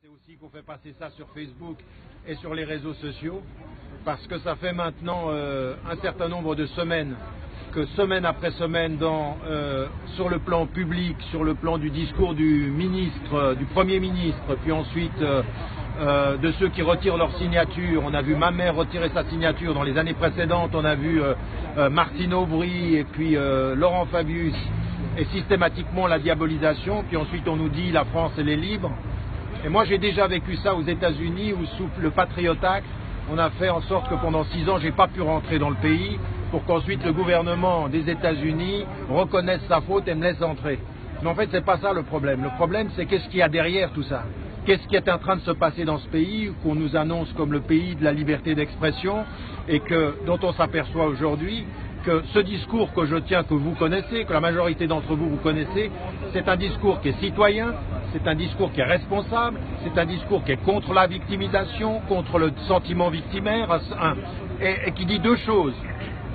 C'est aussi qu'on fait passer ça sur Facebook et sur les réseaux sociaux, parce que ça fait maintenant un certain nombre de semaines, que semaine après semaine, sur le plan public, sur le plan du discours du ministre, du Premier ministre, puis ensuite de ceux qui retirent leur signature. On a vu ma mère retirer sa signature dans les années précédentes, on a vu Martine Aubry et puis Laurent Fabius, et systématiquement la diabolisation, puis ensuite on nous dit la France elle est libre. Et moi j'ai déjà vécu ça aux États-Unis où sous le Patriot Act, on a fait en sorte que pendant 6 ans j'ai pas pu rentrer dans le pays pour qu'ensuite le gouvernement des États-Unis reconnaisse sa faute et me laisse entrer. Mais en fait c'est pas ça le problème. Le problème c'est qu'est-ce qu'il y a derrière tout ça. Qu'est-ce qui est en train de se passer dans ce pays qu'on nous annonce comme le pays de la liberté d'expression et dont on s'aperçoit aujourd'hui que ce discours que je tiens, que vous connaissez, que la majorité d'entre vous connaissez, c'est un discours qui est citoyen, c'est un discours qui est responsable, c'est un discours qui est contre la victimisation, contre le sentiment victimaire, et qui dit deux choses.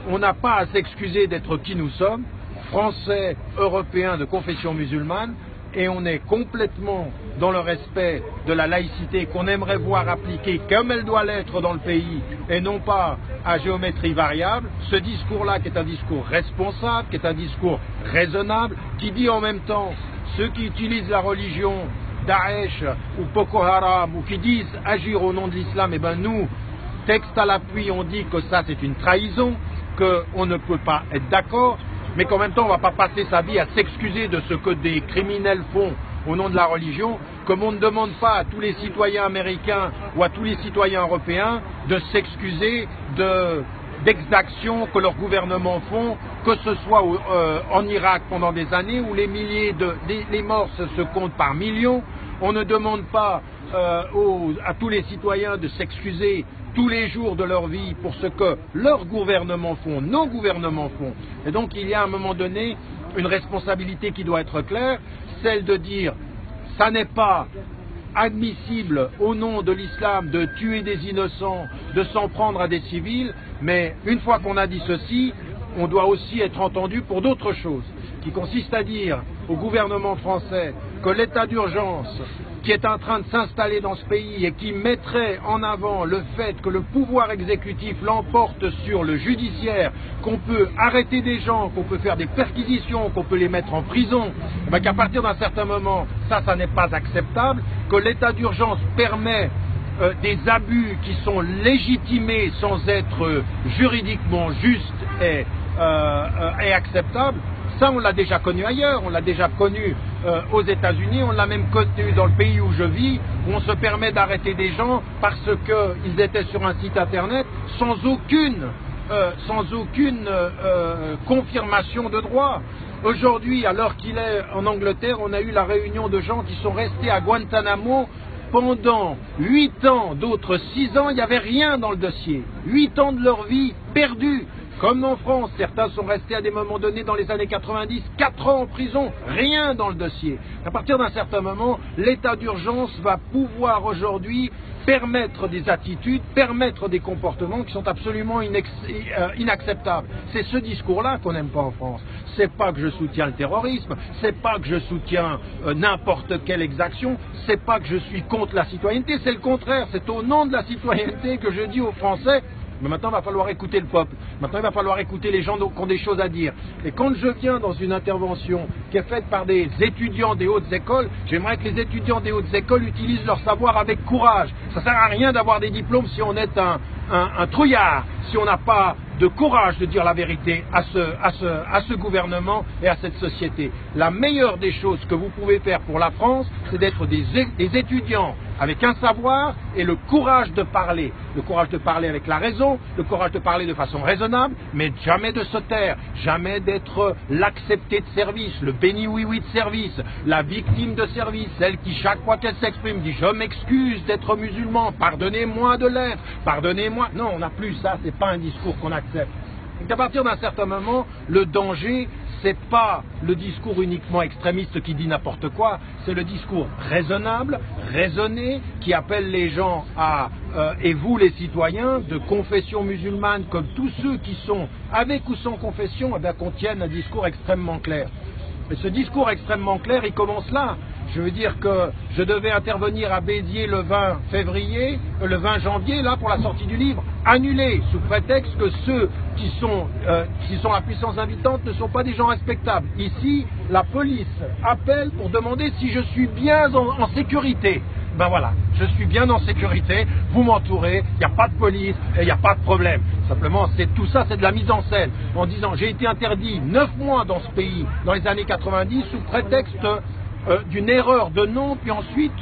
On n'a pas à s'excuser d'être qui nous sommes, Français, Européens de confession musulmane, et on est complètement dans le respect de la laïcité qu'on aimerait voir appliquée comme elle doit l'être dans le pays et non pas à géométrie variable. Ce discours-là qui est un discours responsable, qui est un discours raisonnable, qui dit en même temps ceux qui utilisent la religion Daesh ou Boko Haram ou qui disent agir au nom de l'islam, eh ben nous, texte à l'appui, on dit que ça c'est une trahison, qu'on ne peut pas être d'accord, mais qu'en même temps on ne va pas passer sa vie à s'excuser de ce que des criminels font au nom de la religion, comme on ne demande pas à tous les citoyens américains ou à tous les citoyens européens de s'excuser d'exactions que leurs gouvernements font, que ce soit en Irak pendant des années où les morts se comptent par millions. On ne demande pas à tous les citoyens de s'excuser tous les jours de leur vie pour ce que leurs gouvernements font, nos gouvernements font. Et donc il y a à un moment donné une responsabilité qui doit être claire, celle de dire ça n'est pas admissible au nom de l'islam de tuer des innocents, de s'en prendre à des civils, mais une fois qu'on a dit ceci, on doit aussi être entendu pour d'autres choses, qui consiste à dire au gouvernement français que l'état d'urgence qui est en train de s'installer dans ce pays et qui mettrait en avant le fait que le pouvoir exécutif l'emporte sur le judiciaire, qu'on peut arrêter des gens, qu'on peut faire des perquisitions, qu'on peut les mettre en prison, qu'à partir d'un certain moment, ça n'est pas acceptable, que l'état d'urgence permet des abus qui sont légitimés sans être juridiquement justes et acceptables. Ça, on l'a déjà connu ailleurs, on l'a déjà connu aux États-Unis, on l'a même connu dans le pays où je vis, où on se permet d'arrêter des gens parce qu'ils étaient sur un site internet sans aucune confirmation de droit. Aujourd'hui, alors qu'il est en Angleterre, on a eu la réunion de gens qui sont restés à Guantanamo pendant 8 ans, d'autres 6 ans, il n'y avait rien dans le dossier. 8 ans de leur vie perdus. Comme en France, certains sont restés à des moments donnés dans les années 90, 4 ans en prison, rien dans le dossier. À partir d'un certain moment, l'état d'urgence va pouvoir aujourd'hui permettre des attitudes, permettre des comportements qui sont absolument inacceptables. C'est ce discours-là qu'on n'aime pas en France. C'est pas que je soutiens le terrorisme, c'est pas que je soutiens n'importe quelle exaction, c'est pas que je suis contre la citoyenneté, c'est le contraire. C'est au nom de la citoyenneté que je dis aux Français. Mais maintenant, il va falloir écouter le peuple. Maintenant, il va falloir écouter les gens qui ont des choses à dire. Et quand je viens dans une intervention qui est faite par des étudiants des hautes écoles, j'aimerais que les étudiants des hautes écoles utilisent leur savoir avec courage. Ça ne sert à rien d'avoir des diplômes si on est un trouillard, si on n'a pas de courage de dire la vérité à ce gouvernement et à cette société. La meilleure des choses que vous pouvez faire pour la France, c'est d'être des étudiants avec un savoir et le courage de parler. Le courage de parler avec la raison, le courage de parler de façon raisonnable, mais jamais de se taire, jamais d'être l'accepté de service, le béni oui-oui de service, la victime de service, celle qui chaque fois qu'elle s'exprime dit « je m'excuse d'être musulman, pardonnez-moi de l'être, pardonnez-moi ». Non, on n'a plus ça, c'est pas un discours qu'on accepte. Donc à partir d'un certain moment, le danger, c'est pas le discours uniquement extrémiste qui dit n'importe quoi, c'est le discours raisonnable, raisonné, qui appelle les gens et vous les citoyens, de confession musulmane, comme tous ceux qui sont avec ou sans confession, qu'on tienne un discours extrêmement clair. Mais ce discours extrêmement clair, il commence là. Je veux dire que je devais intervenir à Béziers le 20 janvier, là, pour la sortie du livre, annulé, sous prétexte que ceux qui sont la puissance invitante ne sont pas des gens respectables. Ici, la police appelle pour demander si je suis bien en sécurité. Ben voilà, je suis bien en sécurité, vous m'entourez, il n'y a pas de police et il n'y a pas de problème. Simplement, tout ça, c'est de la mise en scène. En disant, j'ai été interdit 9 mois dans ce pays, dans les années 90, sous prétexte d'une erreur de nom, puis ensuite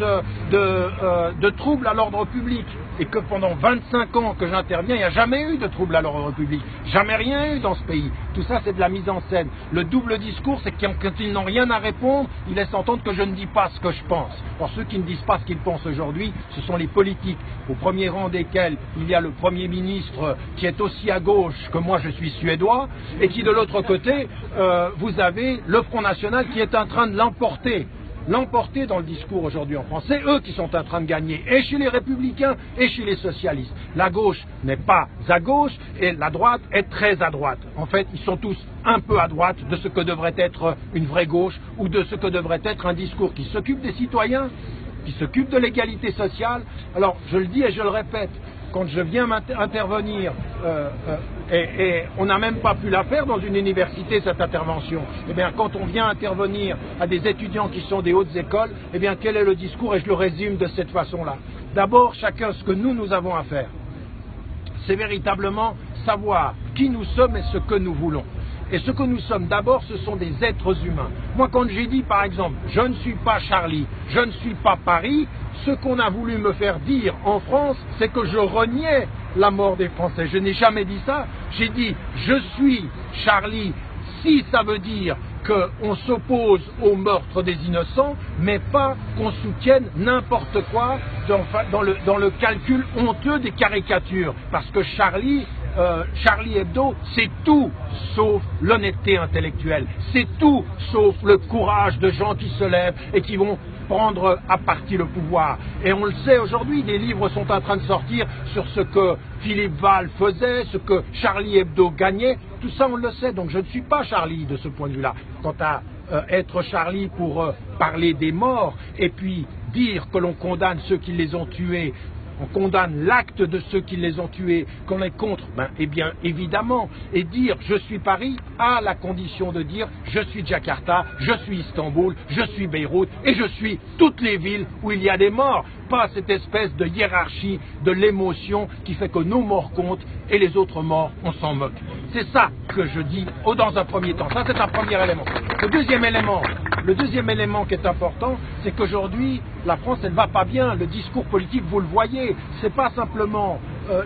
de troubles à l'ordre public. Et que pendant 25 ans que j'interviens, il n'y a jamais eu de troubles à l'ordre public. Jamais rien eu dans ce pays. Tout ça, c'est de la mise en scène. Le double discours, c'est que quand ils n'ont rien à répondre, ils laissent entendre que je ne dis pas ce que je pense. Or, ceux qui ne disent pas ce qu'ils pensent aujourd'hui, ce sont les politiques, au premier rang desquels il y a le Premier ministre qui est aussi à gauche que moi, je suis suédois, et qui, de l'autre côté, vous avez le Front National qui est en train de l'emporter dans le discours aujourd'hui en France. C'est eux qui sont en train de gagner, et chez les républicains et chez les socialistes. La gauche n'est pas à gauche et la droite est très à droite. En fait, ils sont tous un peu à droite de ce que devrait être une vraie gauche ou de ce que devrait être un discours qui s'occupe des citoyens, qui s'occupe de l'égalité sociale. Alors, je le dis et je le répète, quand je viens intervenir, et on n'a même pas pu la faire dans une université, cette intervention, eh bien, quand on vient intervenir à des étudiants qui sont des hautes écoles, eh bien, quel est le discours? Et je le résume de cette façon-là. D'abord, chacun, ce que nous avons à faire, c'est véritablement savoir qui nous sommes et ce que nous voulons. Et ce que nous sommes d'abord, ce sont des êtres humains. Moi, quand j'ai dit, par exemple, je ne suis pas Charlie, je ne suis pas Paris, ce qu'on a voulu me faire dire en France, c'est que je reniais la mort des Français. Je n'ai jamais dit ça. J'ai dit, je suis Charlie, si ça veut dire qu'on s'oppose au meurtre des innocents, mais pas qu'on soutienne n'importe quoi dans le calcul honteux des caricatures. Parce que Charlie Hebdo, c'est tout sauf l'honnêteté intellectuelle. C'est tout sauf le courage de gens qui se lèvent et qui vont prendre à partie le pouvoir. Et on le sait aujourd'hui, des livres sont en train de sortir sur ce que Philippe Val faisait, ce que Charlie Hebdo gagnait. Tout ça, on le sait. Donc je ne suis pas Charlie de ce point de vue-là. Quant à être Charlie pour parler des morts et puis dire que l'on condamne ceux qui les ont tués, on condamne l'acte de ceux qui les ont tués, qu'on est contre, eh bien évidemment, et dire je suis Paris à la condition de dire je suis Jakarta, je suis Istanbul, je suis Beyrouth et je suis toutes les villes où il y a des morts. Pas cette espèce de hiérarchie de l'émotion qui fait que nos morts comptent et les autres morts, on s'en moque. C'est ça que je dis dans un premier temps. Ça, c'est un premier élément. Le deuxième élément qui est important, c'est qu'aujourd'hui, la France, elle va pas bien. Le discours politique, vous le voyez, c'est pas simplement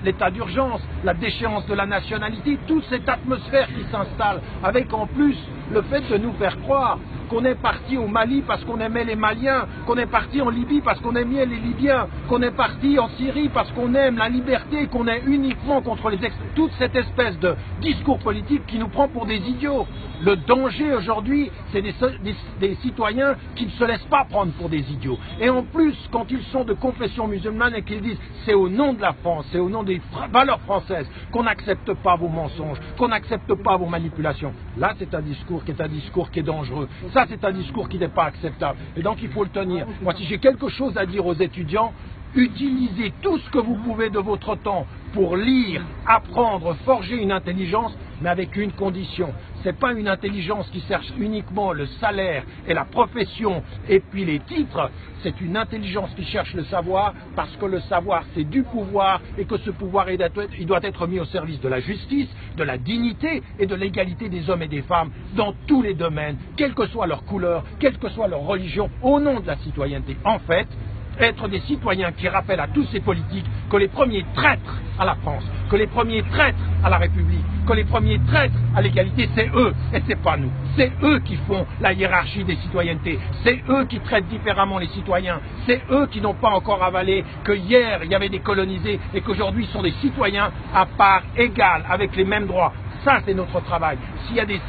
l'état d'urgence, la déchéance de la nationalité, toute cette atmosphère qui s'installe, avec en plus le fait de nous faire croire qu'on est parti au Mali parce qu'on aimait les Maliens, qu'on est parti en Libye parce qu'on aimait les Libyens, qu'on est parti en Syrie parce qu'on aime la liberté, qu'on est uniquement contre toute cette espèce de discours politique qui nous prend pour des idiots. Le danger aujourd'hui, c'est des citoyens qui ne se laissent pas prendre pour des idiots. Et en plus, quand ils sont de confession musulmane et qu'ils disent c'est au nom de la France, c'est au nom des valeurs françaises qu'on n'accepte pas vos mensonges, qu'on n'accepte pas vos manipulations. Là, c'est un discours qui est dangereux. Ça, c'est un discours qui n'est pas acceptable. Et donc, il faut le tenir. Moi, si j'ai quelque chose à dire aux étudiants, utilisez tout ce que vous pouvez de votre temps pour lire, apprendre, forger une intelligence, mais avec une condition. Ce n'est pas une intelligence qui cherche uniquement le salaire et la profession et puis les titres. C'est une intelligence qui cherche le savoir parce que le savoir, c'est du pouvoir et que ce pouvoir, il doit être mis au service de la justice, de la dignité et de l'égalité des hommes et des femmes dans tous les domaines, quelle que soit leur couleur, quelle que soit leur religion, au nom de la citoyenneté. En fait, être des citoyens qui rappellent à tous ces politiques que les premiers traîtres à la France, que les premiers traîtres à la République, que les premiers traîtres à l'égalité, c'est eux et c'est pas nous. C'est eux qui font la hiérarchie des citoyennetés, c'est eux qui traitent différemment les citoyens, c'est eux qui n'ont pas encore avalé que hier il y avait des colonisés et qu'aujourd'hui ils sont des citoyens à part égale avec les mêmes droits. Ça, c'est notre travail. S'il y a des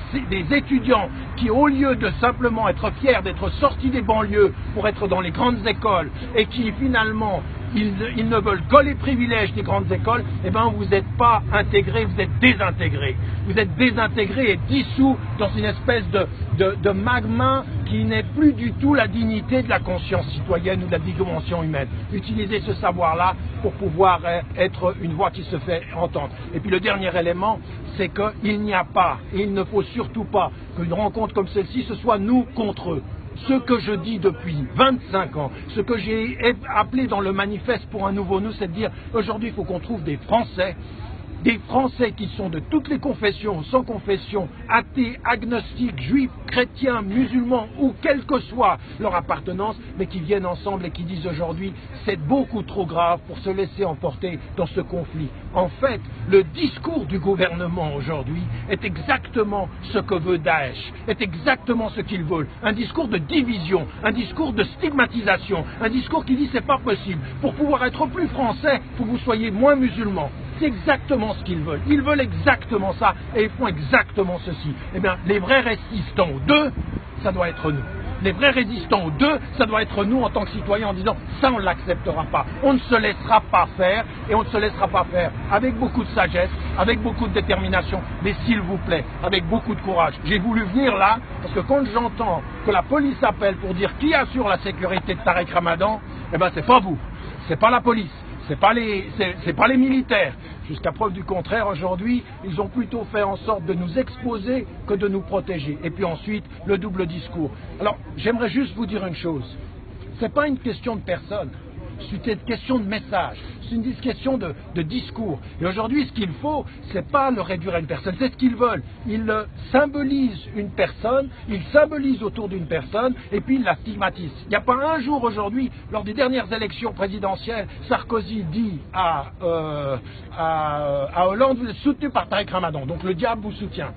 étudiants qui, au lieu de simplement être fiers d'être sortis des banlieues pour être dans les grandes écoles et qui finalement ils ne veulent que les privilèges des grandes écoles, eh bien vous n'êtes pas intégrés, vous êtes désintégrés. Vous êtes désintégrés et dissous dans une espèce de magma qui n'est plus du tout la dignité de la conscience citoyenne ou de la dimension humaine. Utilisez ce savoir-là pour pouvoir être une voix qui se fait entendre. Et puis le dernier élément, c'est qu'il n'y a pas, et il ne faut surtout pas qu'une rencontre comme celle-ci, ce soit nous contre eux. Ce que je dis depuis 25 ans, ce que j'ai appelé dans le manifeste pour un nouveau nous, c'est de dire aujourd'hui il faut qu'on trouve des Français qui sont de toutes les confessions, sans confession, athées, agnostiques, juifs, chrétiens, musulmans ou quelle que soit leur appartenance, mais qui viennent ensemble et qui disent aujourd'hui c'est beaucoup trop grave pour se laisser emporter dans ce conflit. En fait, le discours du gouvernement aujourd'hui est exactement ce que veut Daesh, est exactement ce qu'ils veulent. Un discours de division, un discours de stigmatisation, un discours qui dit c'est pas possible. Pour pouvoir être plus français, il faut que vous soyez moins musulmans. C'est exactement ce qu'ils veulent. Ils veulent exactement ça et ils font exactement ceci. Eh bien, les vrais résistants aux deux, ça doit être nous. Les vrais résistants aux deux, ça doit être nous en tant que citoyens en disant ça on ne l'acceptera pas. On ne se laissera pas faire et on ne se laissera pas faire avec beaucoup de sagesse, avec beaucoup de détermination, mais s'il vous plaît, avec beaucoup de courage. J'ai voulu venir là parce que quand j'entends que la police appelle pour dire qui assure la sécurité de Tarek Ramadan, eh bien c'est pas vous, c'est pas la police. C'est pas les militaires. Jusqu'à preuve du contraire, aujourd'hui, ils ont plutôt fait en sorte de nous exposer que de nous protéger. Et puis ensuite, le double discours. Alors, j'aimerais juste vous dire une chose. C'est pas une question de personne. C'est une question de message. C'est une question de discours. Et aujourd'hui, ce qu'il faut, c'est pas le réduire à une personne. C'est ce qu'ils veulent. Ils symbolisent une personne, ils symbolisent autour d'une personne, et puis ils la stigmatisent. Il n'y a pas un jour aujourd'hui, lors des dernières élections présidentielles, Sarkozy dit à Hollande, vous êtes soutenu par Tarek Ramadan, donc le diable vous soutient.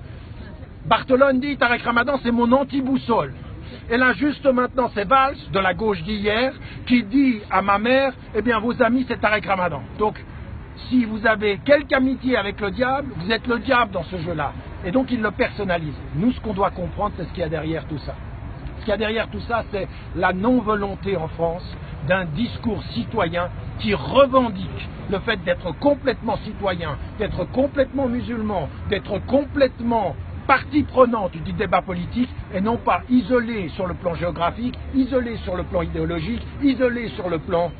Barthelone dit, Tarek Ramadan, c'est mon anti-boussole. Et là, juste maintenant, c'est Valls, de la gauche d'hier, qui dit à ma mère, eh bien, vos amis, c'est Tarek Ramadan. Donc, si vous avez quelque amitié avec le diable, vous êtes le diable dans ce jeu-là. Et donc, il le personnalise. Nous, ce qu'on doit comprendre, c'est ce qu'il y a derrière tout ça. Ce qu'il y a derrière tout ça, c'est la non-volonté en France d'un discours citoyen qui revendique le fait d'être complètement citoyen, d'être complètement musulman, d'être complètement partie prenante du débat politique et non pas isolée sur le plan géographique, isolée sur le plan idéologique, isolée sur le plan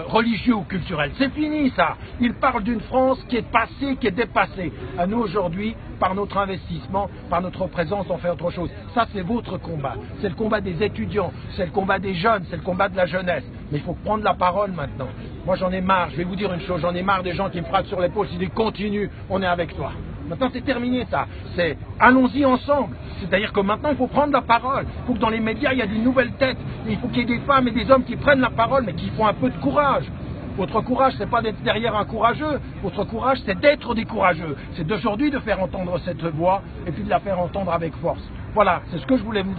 religieux ou culturel. C'est fini ça. Il parle d'une France qui est passée, qui est dépassée. À nous aujourd'hui, par notre investissement, par notre présence, on fait autre chose. Ça c'est votre combat. C'est le combat des étudiants, c'est le combat des jeunes, c'est le combat de la jeunesse. Mais il faut prendre la parole maintenant. Moi j'en ai marre, je vais vous dire une chose, j'en ai marre des gens qui me frappent sur l'épaule, qui disent continue, on est avec toi. Maintenant c'est terminé ça, c'est allons-y ensemble, c'est-à-dire que maintenant il faut prendre la parole, il faut que dans les médias il y ait des nouvelles têtes, il faut qu'il y ait des femmes et des hommes qui prennent la parole mais qui font un peu de courage. Votre courage c'est pas d'être derrière un courageux, votre courage c'est d'être des courageux, c'est d'aujourd'hui de faire entendre cette voix et puis de la faire entendre avec force. Voilà, c'est ce que je voulais vous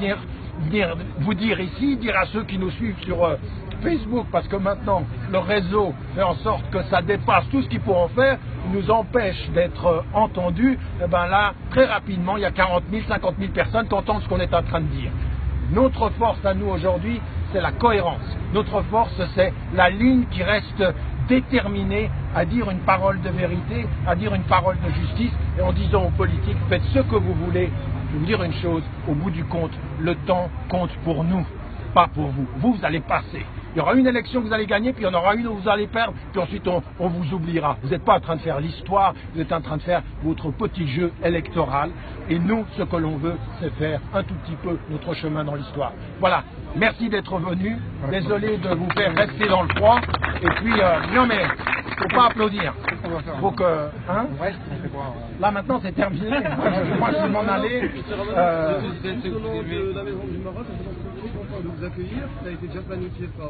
dire ici, dire à ceux qui nous suivent sur Facebook, parce que maintenant le réseau fait en sorte que ça dépasse tout ce qu'il faut en faire, nous empêche d'être entendus. Et bien là, très rapidement, il y a 40 000, 50 000 personnes qui entendent ce qu'on est en train de dire. Notre force à nous aujourd'hui, c'est la cohérence. Notre force, c'est la ligne qui reste déterminée à dire une parole de vérité, à dire une parole de justice, et en disant aux politiques, faites ce que vous voulez. Je vais vous dire une chose, au bout du compte, le temps compte pour nous, pas pour vous. Vous allez passer. Il y aura une élection que vous allez gagner, puis il y en aura une où vous allez perdre, puis ensuite on vous oubliera. Vous n'êtes pas en train de faire l'histoire, vous êtes en train de faire votre petit jeu électoral. Et nous, ce que l'on veut, c'est faire un tout petit peu notre chemin dans l'histoire. Voilà, merci d'être venu. Désolé de vous faire rester dans le froid. Et puis, non mais, faut pas applaudir. Faut que, hein, là maintenant c'est terminé. Moi je vais m'en aller. De vous accueillir, ça a été déjà planifié par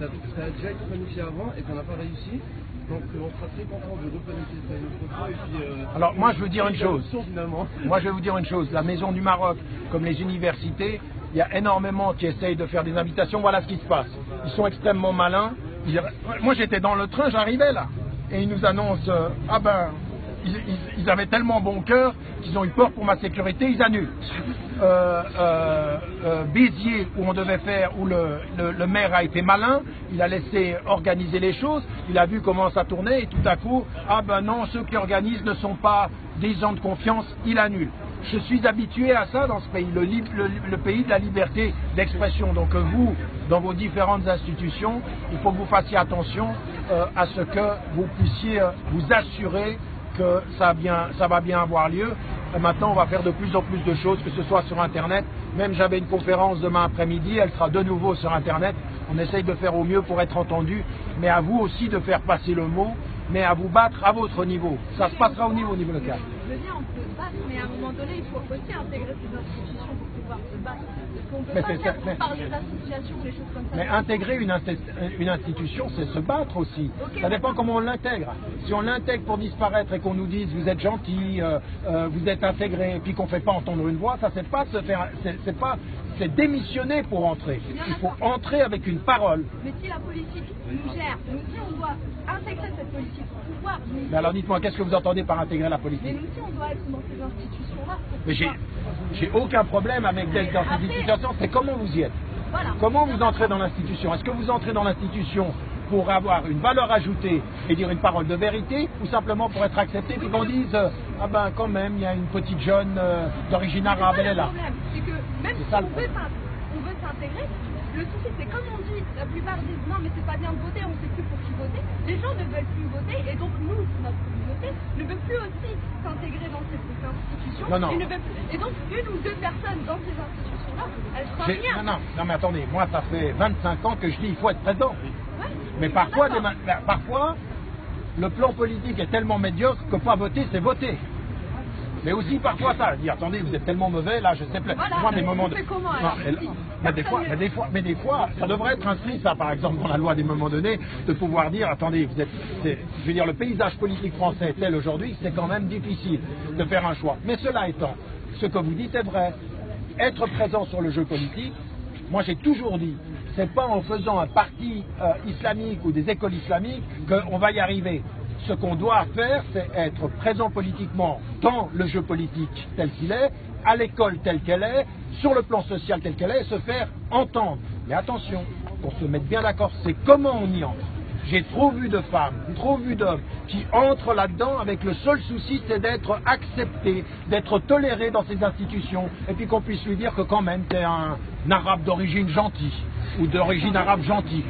ça a déjà été planifié avant et qu'on n'a pas réussi. Donc on sera très content de replanifier ça une autre fois et puis alors moi je veux dire une chose. Moi je vais vous dire une chose, la Maison du Maroc, comme les universités, il y a énormément qui essayent de faire des invitations, voilà ce qui se passe. Ils sont extrêmement malins. Moi j'étais dans le train, j'arrivais là. Et ils nous annoncent, ah ben, ils avaient tellement bon cœur qu'ils ont eu peur pour ma sécurité, ils annulent. Béziers, où on devait faire, où le maire a été malin, il a laissé organiser les choses, il a vu comment ça tournait et tout à coup, ah ben non, ceux qui organisent ne sont pas des gens de confiance, il annule. Je suis habitué à ça dans ce pays, le pays de la liberté d'expression. Donc vous, dans vos différentes institutions, il faut que vous fassiez attention à ce que vous puissiez vous assurer que ça va bien avoir lieu. Et maintenant, on va faire de plus en plus de choses, que ce soit sur Internet. Même j'avais une conférence demain après-midi, elle sera de nouveau sur Internet. On essaye de faire au mieux pour être entendu, mais à vous aussi de faire passer le mot, mais à vous battre à votre niveau. Ça se passera au niveau local. Je veux bien, on peut se battre, mais à un moment donné, il faut aussi intégrer ces institutions pour pouvoir se battre. Parce qu'on peut pas faire parler d'associations, des choses comme ça. Mais intégrer une institution, c'est se battre aussi. Okay, ça dépend comment on l'intègre. Si on l'intègre pour disparaître et qu'on nous dise vous êtes gentil, vous êtes intégré, et puis qu'on ne fait pas entendre une voix, ça c'est pas se faire, c'est démissionner pour entrer. Il faut entrer avec une parole. Mais si la politique nous gère, nous si on doit intégrer cette politique pour pouvoir... Mais alors dites-moi, qu'est-ce que vous entendez par intégrer la politique? Mais nous si on doit être dans ces institutions-là... Mais j'ai aucun problème avec telle institution, c'est comment vous y êtes. Voilà. Comment vous entrez dans l'institution? Est-ce que vous entrez dans l'institution pour avoir une valeur ajoutée et dire une parole de vérité, ou simplement pour être accepté, puis qu'on dise ah ben quand même il y a une petite jeune d'origine arabe, elle est là. Le problème, c'est que même si on veut s'intégrer, le souci c'est comme on dit, la plupart disent non mais c'est pas bien de voter, on sait plus pour qui voter, les gens ne veulent plus voter et donc nous, notre communauté, ne veut plus aussi s'intégrer dans ces institutions. Non. Et donc une ou deux personnes dans ces institutions-là, elles sont rien. Non mais attendez, moi ça fait 25 ans que je dis il faut être présent. Mais parfois, le plan politique est tellement médiocre que pas voter, c'est voter. Mais aussi parfois ça, dire attendez, vous êtes tellement mauvais, là je sais plus. Voilà, moi des moments de. Comment, mais des fois, ça devrait être inscrit ça par exemple dans la loi des moments donnés, de pouvoir dire attendez, je veux dire le paysage politique français tel aujourd'hui, c'est quand même difficile de faire un choix. Mais cela étant, ce que vous dites est vrai. Être présent sur le jeu politique, moi j'ai toujours dit, c'est pas en faisant un parti islamique ou des écoles islamiques qu'on va y arriver. Ce qu'on doit faire, c'est être présent politiquement dans le jeu politique tel qu'il est, à l'école telle qu'elle est, sur le plan social tel qu'elle est, et se faire entendre. Mais attention, pour se mettre bien d'accord, c'est comment on y entre. J'ai trop vu de femmes, trop vu d'hommes qui entrent là-dedans avec le seul souci, c'est d'être accepté, d'être toléré dans ces institutions, et puis qu'on puisse lui dire que quand même t'es un arabe d'origine gentille, ou d'origine arabe gentille.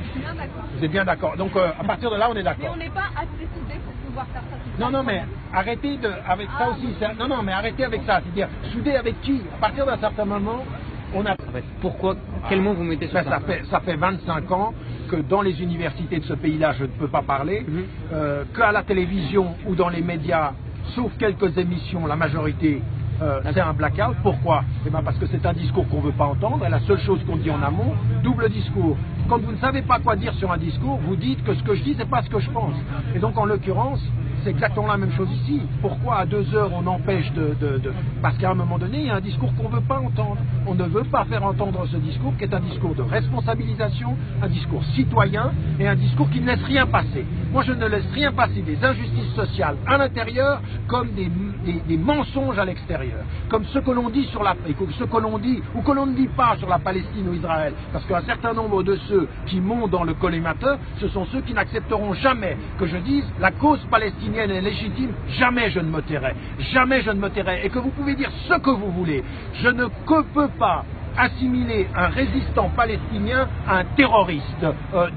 Vous êtes bien d'accord. Donc à partir de là, on est d'accord. Mais on n'est pas assez soudés pour pouvoir faire ça. Non, mais arrêtez avec ça aussi. Non, mais arrêtez avec ça. C'est-à-dire, soudé avec qui? À partir d'un certain moment, on a... Pourquoi? Quel mot vous mettez sur ça? Ça fait 25 ans que dans les universités de ce pays-là, je ne peux pas parler, qu'à la télévision ou dans les médias, sauf quelques émissions, la majorité, c'est un blackout. Pourquoi? Parce que c'est un discours qu'on ne veut pas entendre, et la seule chose qu'on dit en amont, double discours. Quand vous ne savez pas quoi dire sur un discours, vous dites que ce que je dis, c'est pas ce que je pense. Et donc en l'occurrence, c'est exactement la même chose ici. Pourquoi à 2 heures on empêche Parce qu'à un moment donné, il y a un discours qu'on ne veut pas entendre. On ne veut pas faire entendre ce discours qui est un discours de responsabilisation, un discours citoyen et un discours qui ne laisse rien passer. Moi je ne laisse rien passer des injustices sociales à l'intérieur comme des mensonges à l'extérieur. Comme ce que l'on dit sur l'Afrique, ou ce que l'on dit ou que l'on ne dit pas sur la Palestine ou Israël. Parce qu'un certain nombre de ceux qui montent dans le collimateur, ce sont ceux qui n'accepteront jamais que je dise la cause palestinienne est légitime, jamais je ne me tairai. Jamais je ne me tairai. Et que vous pouvez dire ce que vous voulez. Je ne peux pas assimiler un résistant palestinien à un terroriste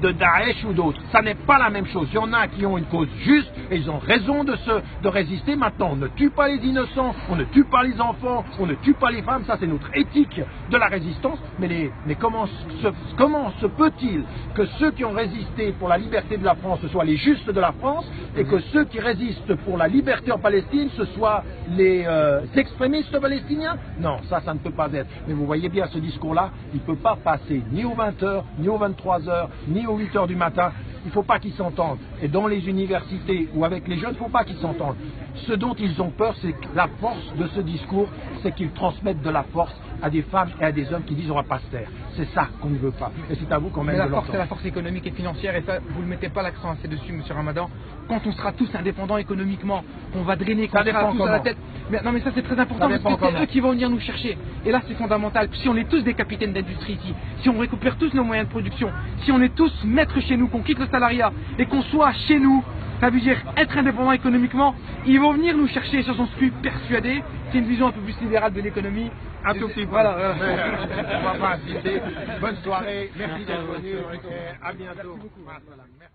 de Daesh ou d'autres. Ça n'est pas la même chose. Il y en a qui ont une cause juste et ils ont raison de résister. Maintenant, on ne tue pas les innocents, on ne tue pas les enfants, on ne tue pas les femmes. Ça, c'est notre éthique de la résistance. Mais comment se peut-il que ceux qui ont résisté pour la liberté de la France, ce soient les justes de la France, et que ceux qui résistent pour la liberté en Palestine, ce soient les extrémistes palestiniens? Non, ça ne peut pas être. Mais vous voyez bien, ce discours-là, il ne peut pas passer ni aux 20h, ni aux 23h, ni aux 8h du matin. Il ne faut pas qu'ils s'entendent. et dans les universités ou avec les jeunes, il ne faut pas qu'ils s'entendent. Ce dont ils ont peur, c'est que la force de ce discours, c'est qu'ils transmettent de la force à des femmes et à des hommes qui disent on ne va pas se taire. C'est ça qu'on ne veut pas. Et c'est à vous qu'on mène de la force, l'entendre. c'est la force économique et financière, et ça, vous ne mettez pas l'accent assez dessus, M. Ramadan. Quand on sera tous indépendants économiquement, qu'on va drainer, qu'on sera tous à la tête. Mais, non, mais ça c'est très important parce que c'est eux qui vont venir nous chercher. Et là c'est fondamental. Si on est tous des capitaines d'industrie ici, si on récupère tous nos moyens de production, si on est tous maîtres chez nous, qu'on quitte le salariat et qu'on soit chez nous, ça veut dire être indépendant économiquement, ils vont venir nous chercher, et j'en suis persuadé. C'est une vision un peu plus libérale de l'économie. Un tout petit peu. Voilà. On va pas insister. Bonne soirée. Merci d'être venu. À bientôt. Merci beaucoup. Merci.